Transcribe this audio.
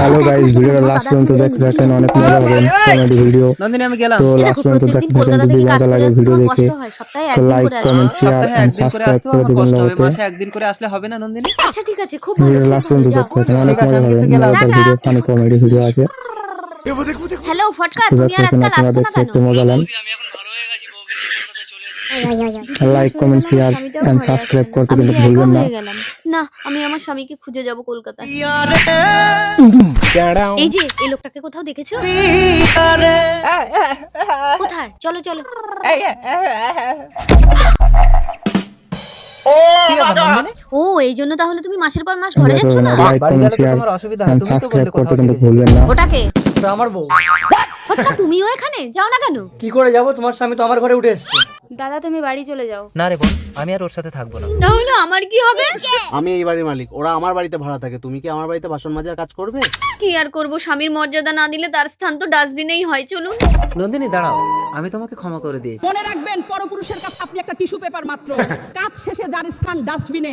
Hello guys, ভিডিওটা last পর্যন্ত দেখতে থাকেন, অনেক মজা হবে। কমেডি ভিডিও নন্দিনী আমি গেলাম। তো লাস্ট পর্যন্ত দেখতে থাকেন। যদি কেমন লাগে ভিডিও দেখে তো লাইক, কমেন্ট, শেয়ার সপ্তাহে এন্ড একদিন করে সাবস্ক্রাইব আসতেও করে আমার দিবেন। কষ্ট হবে, লগতে মাসে একদিন করে আসলে হবে না নন্দিনী? আচ্ছা ঠিক আছে, খুব ভালো ভিডিও লাস্ট পর্যন্ত যাও। দেখতে থাকেন, অনেক ঠিক আছে, মজা আমি হবে। কিন্তু গেলাম। মজাদার ভিডিও, ফানি কমেডি ভিডিও আছে। হ্যালো ফটকা, তো তুমি দেখতে আর থাকেন, আজকাল আপনারা আসছো না দেখতে কেন? দেখতে মজা নেন। Like, comment, share and subscribe করতে আমি কিন্তু যে একা ভুলবেন না। হয়ে গেলাম। না, আমি আমার স্বামীকে খুঁজে যাব কলকাতায়। এই যে এই লোকটাকে কোথাও দেখেছো? কোথায়? চলো চলো। কি ব্যাপার নন্দিনী? ও, এই জন্য তাহলে তুমি মাসের পর মাস ঘরে যাচ্ছ না? লাইক, বাড়ি কমেন্ট, গেলে তো শেয়ার তোমার অসুবিধা হয়, এন্ড তুমি তো সাবস্ক্রাইব বললে করতে কোথাও কিন্তু থেকে ভুলবেন না। ওটাকে? ওটা আমার বউ। ফটকা, তুমিও এখানে যাও না কেন? কি করে যাব? তোমার স্বামী তো আমার ঘরে উঠে এসেছে। দাদা তুমি বাড়ি চলে যাও। না রে বোন, আমি আর ওর সাথে থাকবো না। তাহলে আমার কি হবে? আমি এই বাড়ির মালিক, ওরা আমার বাড়িতে ভাড়া থাকে। তুমি কি আমার বাড়িতে বাসন মাজার কাজ করবে? কি আর করব, স্বামীর মর্যাদা না দিলে তার স্থান তো ডাস্টবিনেই হয়। চলুন। নন্দিনী দাঁড়াও, আমি তোমাকে ক্ষমা করে দিয়েছি। মনে রাখবেন, পরপুরুষের কাছে আপনি একটা টিস্যু পেপার মাত্র। কাজ শেষে যার স্থান ডাস্টবিনে।